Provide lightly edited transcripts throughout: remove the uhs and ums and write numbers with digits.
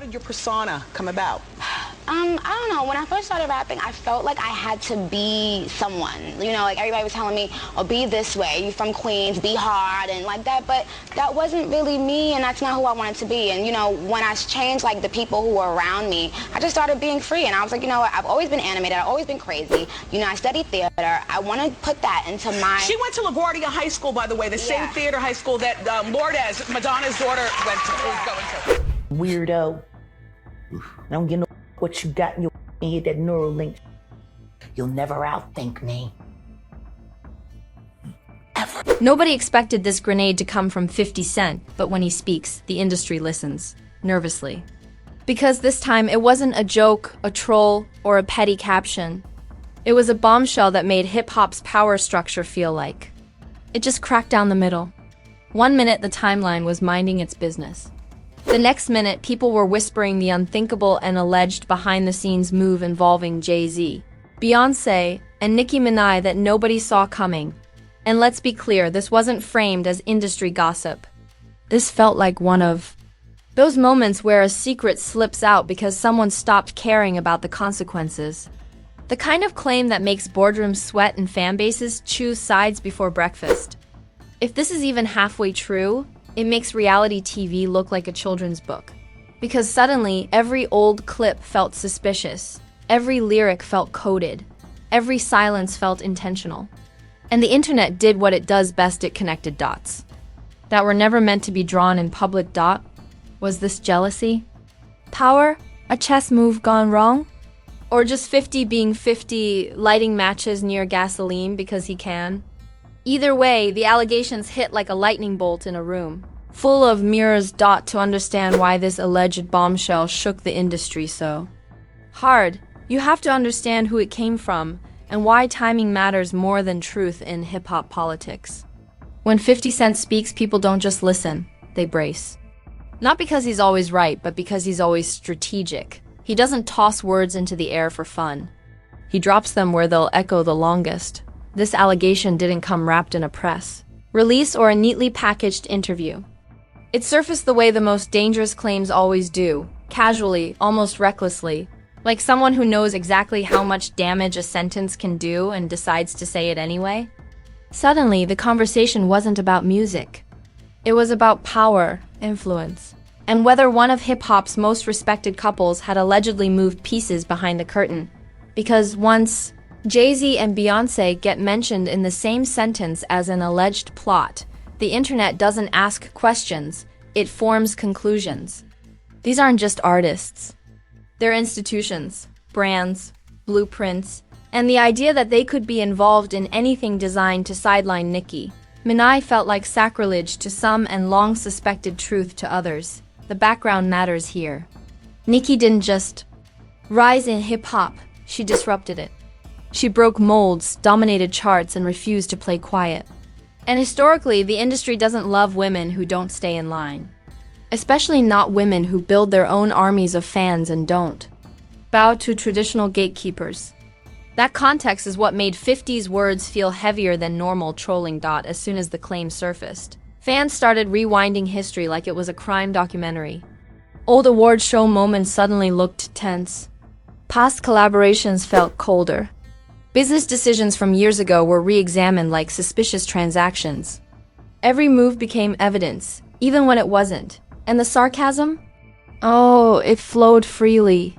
did your persona come about? I don't know. When I first started rapping, I felt like I had to be someone. You know, like everybody was telling me, oh, be this way. You from Queens, be hard and like that. But that wasn't really me, and that's not who I wanted to be. And, you know, when I changed, like, the people who were around me, I just started being free. And I was like, you know what, I've always been animated. I've always been crazy. You know, I studied theater. I want to put that into my... She went to LaGuardia High School, by the way, the same theater high school that Lourdes, Madonna's daughter, went to, is going to. Weirdo. I don't get no what you got in your head, that neural link. You'll never outthink me. Ever. Nobody expected this grenade to come from 50 Cent, but when he speaks, the industry listens, nervously. Because this time, it wasn't a joke, a troll, or a petty caption. It was a bombshell that made hip-hop's power structure feel like. It just cracked down the middle. 1 minute, the timeline was minding its business. The next minute, people were whispering the unthinkable and alleged behind-the-scenes move involving Jay-Z, Beyoncé, and Nicki Minaj that nobody saw coming. And let's be clear, this wasn't framed as industry gossip. This felt like one of those moments where a secret slips out because someone stopped caring about the consequences. The kind of claim that makes boardrooms sweat and fan bases choose sides before breakfast. If this is even halfway true, it makes reality TV look like a children's book. Because suddenly, every old clip felt suspicious. Every lyric felt coded. Every silence felt intentional. And the internet did what it does best, it connected dots. That were never meant to be drawn in public. Was this jealousy? Power? A chess move gone wrong? Or just 50 being 50, lighting matches near gasoline because he can? Either way, the allegations hit like a lightning bolt in a room, full of mirrors. To understand why this alleged bombshell shook the industry so hard, you have to understand who it came from and why timing matters more than truth in hip-hop politics. When 50 Cent speaks, people don't just listen, they brace. Not because he's always right, but because he's always strategic. He doesn't toss words into the air for fun. He drops them where they'll echo the longest. This allegation didn't come wrapped in a press release or a neatly packaged interview. It surfaced the way the most dangerous claims always do, casually, almost recklessly, like someone who knows exactly how much damage a sentence can do and decides to say it anyway. Suddenly, the conversation wasn't about music. It was about power, influence, and whether one of hip-hop's most respected couples had allegedly moved pieces behind the curtain. Because once Jay-Z and Beyoncé get mentioned in the same sentence as an alleged plot, the internet doesn't ask questions, it forms conclusions. These aren't just artists. They're institutions, brands, blueprints, and the idea that they could be involved in anything designed to sideline Nicki Minaj felt like sacrilege to some and long suspected truth to others. The background matters here. Nicki didn't just rise in hip-hop, she disrupted it. She broke molds, dominated charts, and refused to play quiet. And historically, the industry doesn't love women who don't stay in line. Especially not women who build their own armies of fans and don't bow to traditional gatekeepers. That context is what made 50's words feel heavier than normal trolling. As soon as the claim surfaced, fans started rewinding history like it was a crime documentary. Old award show moments suddenly looked tense. Past collaborations felt colder. Business decisions from years ago were re-examined like suspicious transactions. Every move became evidence, even when it wasn't. And the sarcasm? Oh, it flowed freely.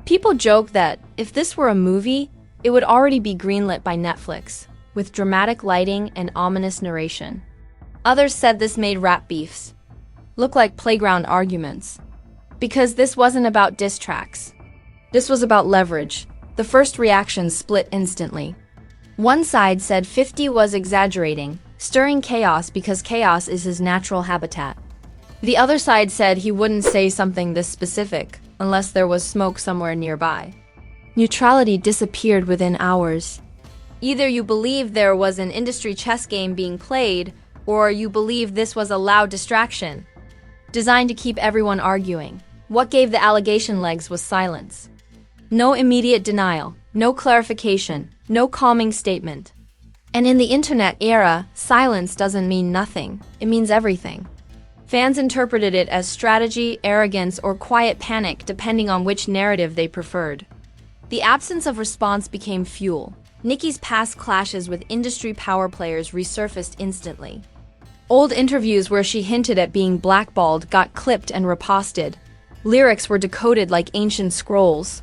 People joke that if this were a movie, it would already be greenlit by Netflix, with dramatic lighting and ominous narration. Others said this made rap beefs look like playground arguments. Because this wasn't about diss tracks. This was about leverage. The first reactions split instantly. One side said 50 was exaggerating, stirring chaos because chaos is his natural habitat. The other side said he wouldn't say something this specific unless there was smoke somewhere nearby. Neutrality disappeared within hours. Either you believe there was an industry chess game being played, or you believe this was a loud distraction, designed to keep everyone arguing. What gave the allegation legs was silence. No immediate denial, no clarification, no calming statement. And in the internet era, silence doesn't mean nothing. It means everything. Fans interpreted it as strategy, arrogance, or quiet panic depending on which narrative they preferred. The absence of response became fuel. Nicki's past clashes with industry power players resurfaced instantly. Old interviews where she hinted at being blackballed got clipped and reposted. Lyrics were decoded like ancient scrolls.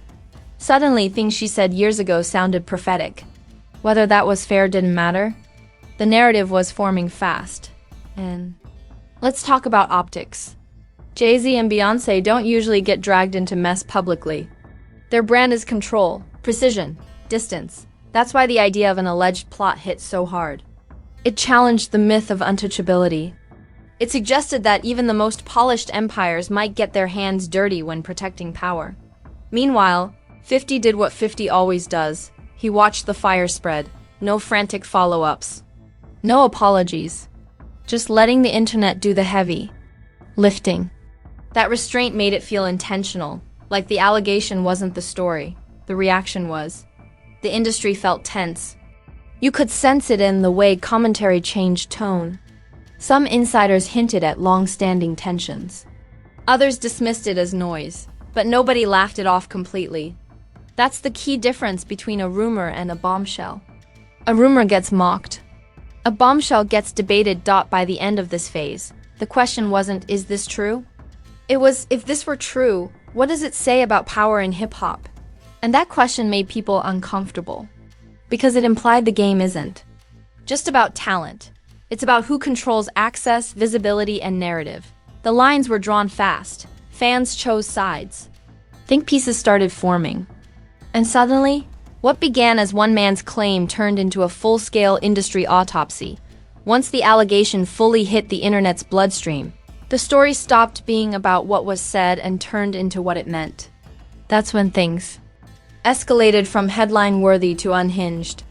Suddenly, things she said years ago sounded prophetic. Whether that was fair didn't matter. The narrative was forming fast. And let's talk about optics. Jay-Z and Beyoncé don't usually get dragged into mess publicly. Their brand is control, precision, distance. That's why the idea of an alleged plot hit so hard. It challenged the myth of untouchability. It suggested that even the most polished empires might get their hands dirty when protecting power. Meanwhile, 50 did what 50 always does. He watched the fire spread. No frantic follow-ups. No apologies. Just letting the internet do the heavy lifting. That restraint made it feel intentional, like the allegation wasn't the story. The reaction was. The industry felt tense. You could sense it in the way commentary changed tone. Some insiders hinted at long-standing tensions. Others dismissed it as noise, but nobody laughed it off completely. That's the key difference between a rumor and a bombshell. A rumor gets mocked. A bombshell gets debated. By the end of this phase, the question wasn't, is this true? It was, if this were true, what does it say about power in hip-hop? And that question made people uncomfortable, because it implied the game isn't just about talent. It's about who controls access, visibility, and narrative. The lines were drawn fast. Fans chose sides. Think pieces started forming. And suddenly, what began as one man's claim turned into a full-scale industry autopsy. Once the allegation fully hit the internet's bloodstream, the story stopped being about what was said and turned into what it meant. That's when things escalated from headline-worthy to unhinged.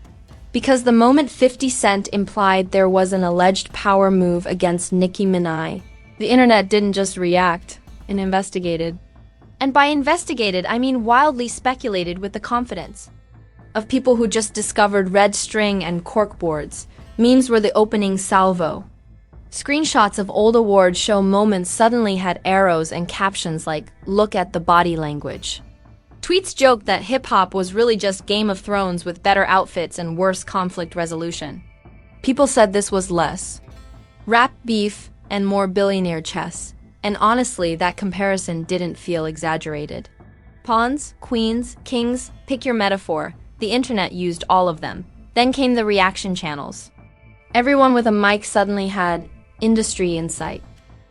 Because the moment 50 Cent implied there was an alleged power move against Nicki Minaj, the internet didn't just react, it investigated. And by investigated, I mean wildly speculated with the confidence of people who just discovered red string and corkboards. Memes were the opening salvo. Screenshots of old awards show moments suddenly had arrows and captions like, "Look at the body language." Tweets joked that hip-hop was really just Game of Thrones with better outfits and worse conflict resolution. People said this was less rap beef and more billionaire chess. And honestly, that comparison didn't feel exaggerated. Pawns, queens, kings, pick your metaphor. The internet used all of them. Then came the reaction channels. Everyone with a mic suddenly had industry insight.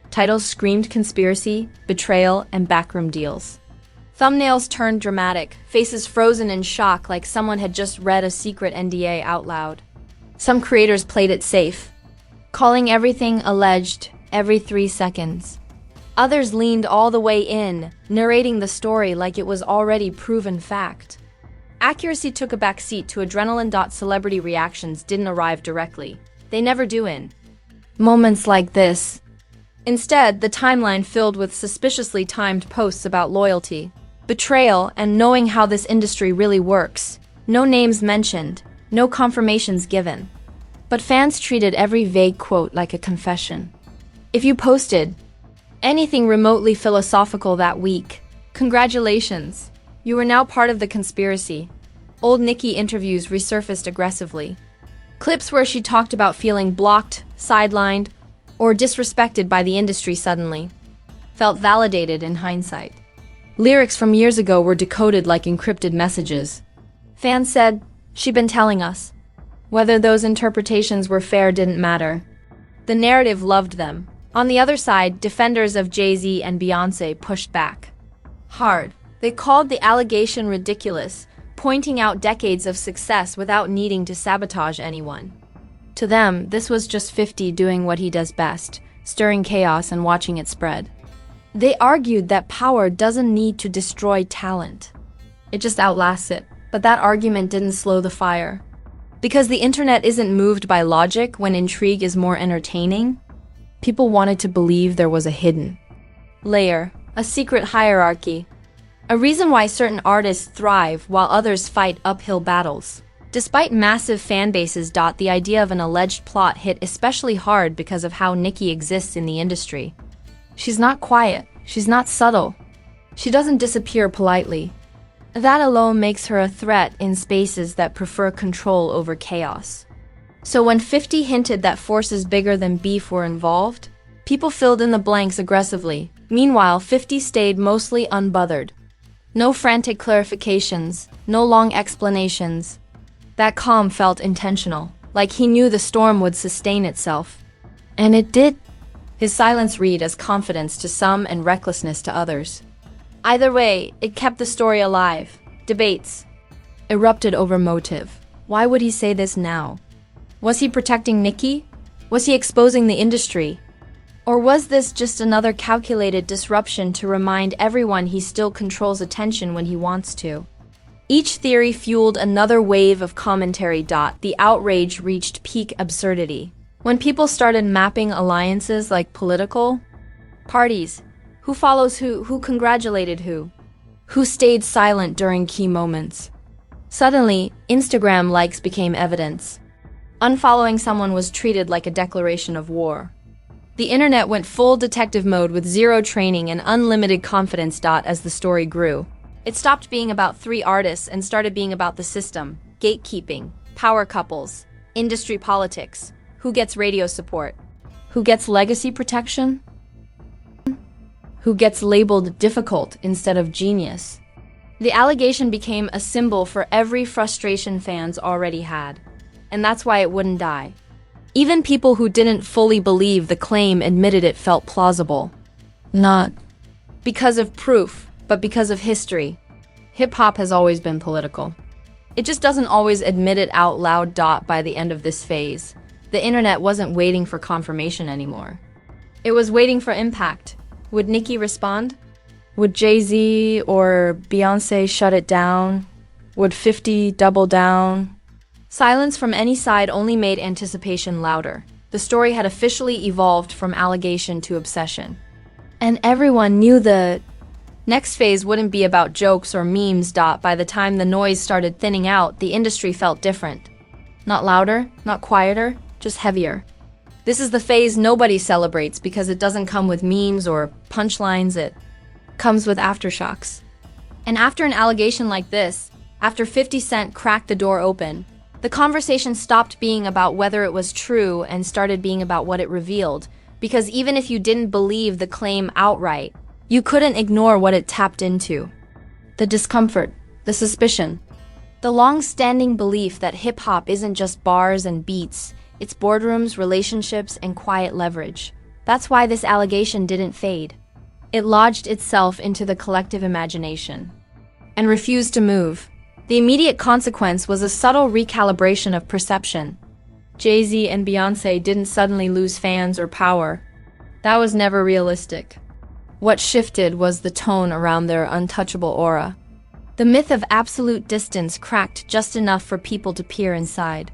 Titles screamed conspiracy, betrayal, and backroom deals. Thumbnails turned dramatic, faces frozen in shock like someone had just read a secret NDA out loud. Some creators played it safe, calling everything alleged every 3 seconds. Others leaned all the way in, narrating the story like it was already proven fact. Accuracy took a backseat to adrenaline. Celebrity reactions didn't arrive directly. They never do in moments like this. Instead, the timeline filled with suspiciously timed posts about loyalty, betrayal, and knowing how this industry really works. No names mentioned, no confirmations given. But fans treated every vague quote like a confession. If you posted anything remotely philosophical that week, congratulations, you were now part of the conspiracy. Old Nicki interviews resurfaced aggressively. Clips where she talked about feeling blocked, sidelined, or disrespected by the industry suddenly felt validated in hindsight. Lyrics from years ago were decoded like encrypted messages. Fans said, "She'd been telling us." Whether those interpretations were fair didn't matter. The narrative loved them. On the other side, defenders of Jay-Z and Beyoncé pushed back hard. They called the allegation ridiculous, pointing out decades of success without needing to sabotage anyone. To them, this was just 50 doing what he does best, stirring chaos and watching it spread. They argued that power doesn't need to destroy talent. It just outlasts it. But that argument didn't slow the fire. Because the internet isn't moved by logic when intrigue is more entertaining, people wanted to believe there was a hidden layer, a secret hierarchy, a reason why certain artists thrive while others fight uphill battles. Despite massive fan bases, the idea of an alleged plot hit especially hard because of how Nicki exists in the industry. She's not quiet. She's not subtle. She doesn't disappear politely. That alone makes her a threat in spaces that prefer control over chaos. So when 50 hinted that forces bigger than beef were involved, people filled in the blanks aggressively. Meanwhile, 50 stayed mostly unbothered. No frantic clarifications, no long explanations. That calm felt intentional, like he knew the storm would sustain itself. And it did. His silence read as confidence to some and recklessness to others. Either way, it kept the story alive. Debates erupted over motive. Why would he say this now? Was he protecting Nicki? Was he exposing the industry? Or was this just another calculated disruption to remind everyone he still controls attention when he wants to? Each theory fueled another wave of commentary. The outrage reached peak absurdity. When people started mapping alliances like political parties, who follows who congratulated who stayed silent during key moments. Suddenly, Instagram likes became evidence. Unfollowing someone was treated like a declaration of war. The internet went full detective mode with zero training and unlimited confidence. As the story grew, it stopped being about 3 artists and started being about the system, gatekeeping, power couples, industry politics, who gets radio support, who gets legacy protection, who gets labeled difficult instead of genius. The allegation became a symbol for every frustration fans already had, and that's why it wouldn't die. Even people who didn't fully believe the claim admitted it felt plausible. Not because of proof, but because of history. Hip-hop has always been political. It just doesn't always admit it out loud. By the end of this phase, the internet wasn't waiting for confirmation anymore. It was waiting for impact. Would Nicki respond? Would Jay-Z or Beyoncé shut it down? Would 50 double down? Silence from any side only made anticipation louder. The story had officially evolved from allegation to obsession. And everyone knew the next phase wouldn't be about jokes or memes. By the time the noise started thinning out, the industry felt different. Not louder, not quieter, just heavier. This is the phase nobody celebrates because it doesn't come with memes or punchlines, it comes with aftershocks. And after an allegation like this, after 50 Cent cracked the door open, the conversation stopped being about whether it was true and started being about what it revealed, because even if you didn't believe the claim outright, you couldn't ignore what it tapped into. The discomfort, the suspicion, the long-standing belief that hip-hop isn't just bars and beats, it's boardrooms, relationships, and quiet leverage. That's why this allegation didn't fade. It lodged itself into the collective imagination and refused to move. The immediate consequence was a subtle recalibration of perception. Jay-Z and Beyoncé didn't suddenly lose fans or power. That was never realistic. What shifted was the tone around their untouchable aura. The myth of absolute distance cracked just enough for people to peer inside.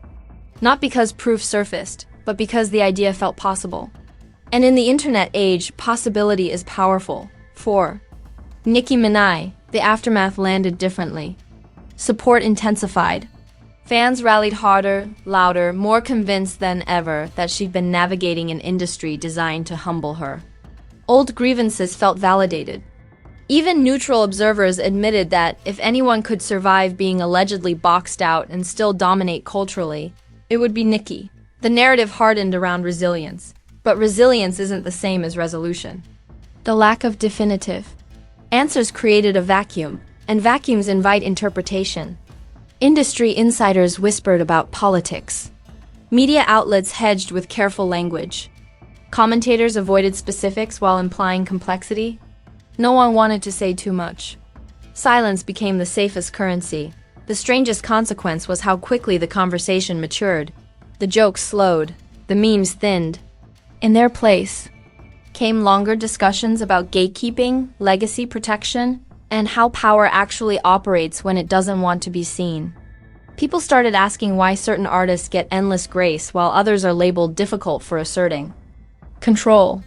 Not because proof surfaced, but because the idea felt possible. And in the internet age, possibility is powerful. For Nicki Minaj, the aftermath landed differently. Support intensified. Fans rallied harder, louder, more convinced than ever that she'd been navigating an industry designed to humble her. Old grievances felt validated. Even neutral observers admitted that if anyone could survive being allegedly boxed out and still dominate culturally, it would be Nicki. The narrative hardened around resilience, but resilience isn't the same as resolution. The lack of definitive answers created a vacuum, and vacuums invite interpretation. Industry insiders whispered about politics. Media outlets hedged with careful language. Commentators avoided specifics while implying complexity. No one wanted to say too much. Silence became the safest currency. The strangest consequence was how quickly the conversation matured. The jokes slowed, the memes thinned. In their place came longer discussions about gatekeeping, legacy protection, and how power actually operates when it doesn't want to be seen. People started asking why certain artists get endless grace while others are labeled difficult for asserting control.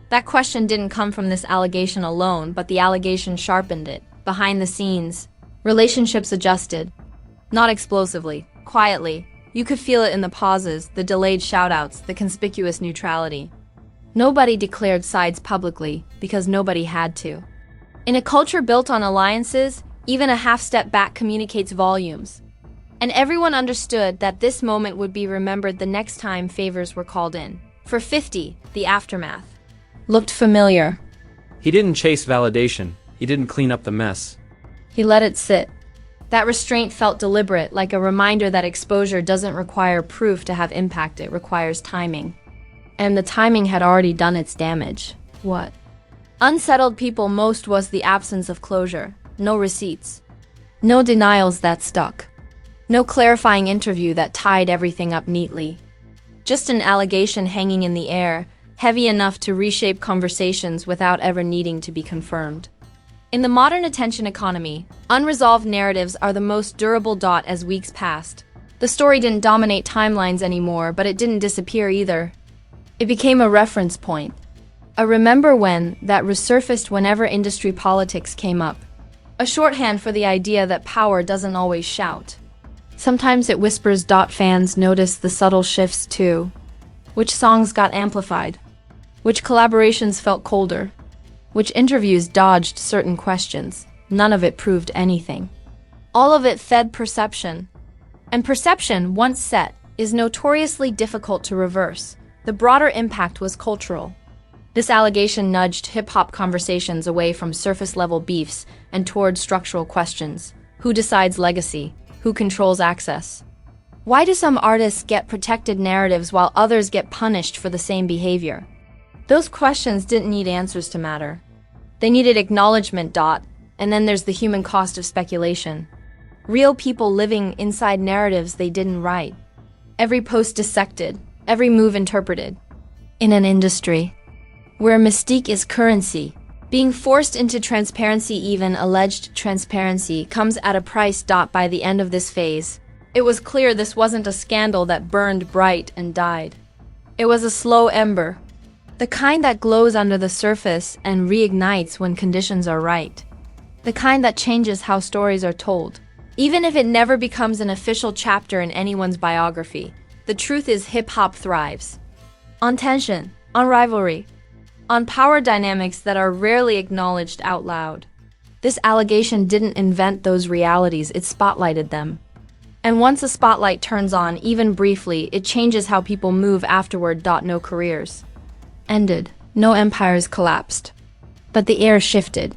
That question didn't come from this allegation alone, but the allegation sharpened it. Behind the scenes, relationships adjusted. Not explosively, quietly. You could feel it in the pauses, the delayed shoutouts, the conspicuous neutrality. Nobody declared sides publicly because nobody had to. In a culture built on alliances, even a half step back communicates volumes. And everyone understood that this moment would be remembered the next time favors were called in. For 50, the aftermath looked familiar. He didn't chase validation. He didn't clean up the mess. He let it sit. That restraint felt deliberate, like a reminder that exposure doesn't require proof to have impact, it requires timing. And the timing had already done its damage. What unsettled people most was the absence of closure. No receipts. No denials that stuck. No clarifying interview that tied everything up neatly. Just an allegation hanging in the air, heavy enough to reshape conversations without ever needing to be confirmed. In the modern attention economy, unresolved narratives are the most durable. As weeks passed, the story didn't dominate timelines anymore, but it didn't disappear either. It became a reference point. A remember when that resurfaced whenever industry politics came up. A shorthand for the idea that power doesn't always shout. Sometimes it whispers. Fans noticed the subtle shifts too. Which songs got amplified? Which collaborations felt colder? Which interviews dodged certain questions? None of it proved anything. All of it fed perception. And perception, once set, is notoriously difficult to reverse. The broader impact was cultural. This allegation nudged hip-hop conversations away from surface-level beefs and toward structural questions. Who decides legacy? Who controls access? Why do some artists get protected narratives while others get punished for the same behavior? Those questions didn't need answers to matter. They needed acknowledgement. And then there's the human cost of speculation. Real people living inside narratives they didn't write. Every post dissected, every move interpreted. In an industry where mystique is currency, being forced into transparency, even alleged transparency, comes at a price. By the end of this phase, it was clear this wasn't a scandal that burned bright and died. It was a slow ember. The kind that glows under the surface and reignites when conditions are right. The kind that changes how stories are told. Even if it never becomes an official chapter in anyone's biography, the truth is hip-hop thrives. On tension, on rivalry, on power dynamics that are rarely acknowledged out loud. This allegation didn't invent those realities, it spotlighted them. And once a spotlight turns on, even briefly, it changes how people move afterward. No careers ended. No empires collapsed. But the air shifted.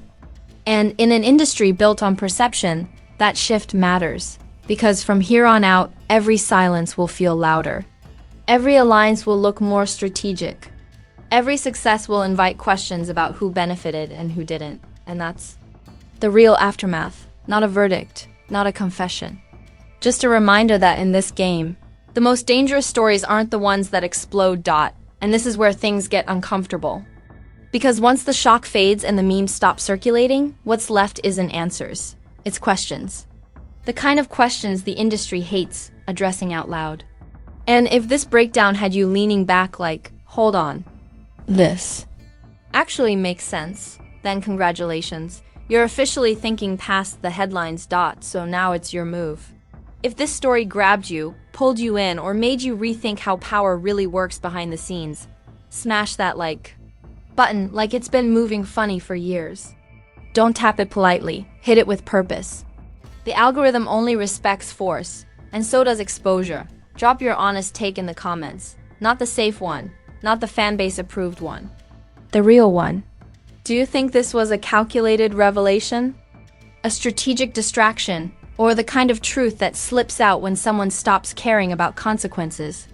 And in an industry built on perception, that shift matters. Because from here on out, every silence will feel louder. Every alliance will look more strategic. Every success will invite questions about who benefited and who didn't. And that's the real aftermath. Not a verdict, not a confession. Just a reminder that in this game, the most dangerous stories aren't the ones that explode. And this is where things get uncomfortable. Because once the shock fades and the memes stop circulating, what's left isn't answers. It's questions. The kind of questions the industry hates addressing out loud. And if this breakdown had you leaning back like, hold on, this actually makes sense, then congratulations. You're officially thinking past the headlines. So now it's your move. If this story grabbed you, pulled you in, or made you rethink how power really works behind the scenes, smash that like button like it's been moving funny for years. Don't tap it politely, hit it with purpose. The algorithm only respects force, and so does exposure. Drop your honest take in the comments. Not the safe one, not the fanbase approved one. The real one. Do you think this was a calculated revelation? A strategic distraction? Or the kind of truth that slips out when someone stops caring about consequences?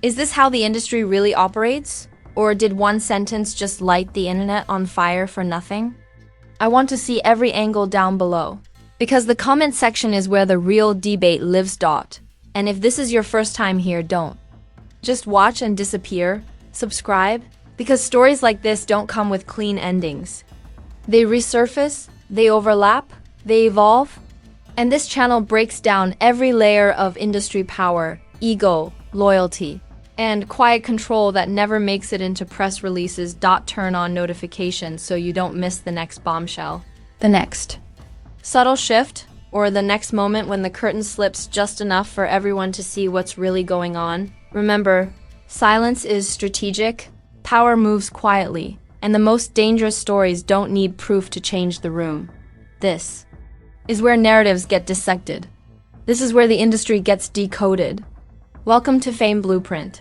Is this how the industry really operates? Or did one sentence just light the internet on fire for nothing? I want to see every angle down below. Because the comment section is where the real debate lives. And if this is your first time here, don't just watch and disappear. Subscribe. Because stories like this don't come with clean endings. They resurface, they overlap, they evolve. And this channel breaks down every layer of industry power, ego, loyalty, and quiet control that never makes it into press releases. Turn on notifications so you don't miss the next bombshell. The next subtle shift, or the next moment when the curtain slips just enough for everyone to see what's really going on. Remember, silence is strategic, Power moves quietly, and the most dangerous stories don't need proof to change the room. This is where narratives get dissected. This is where the industry gets decoded. Welcome to Fame Blueprint.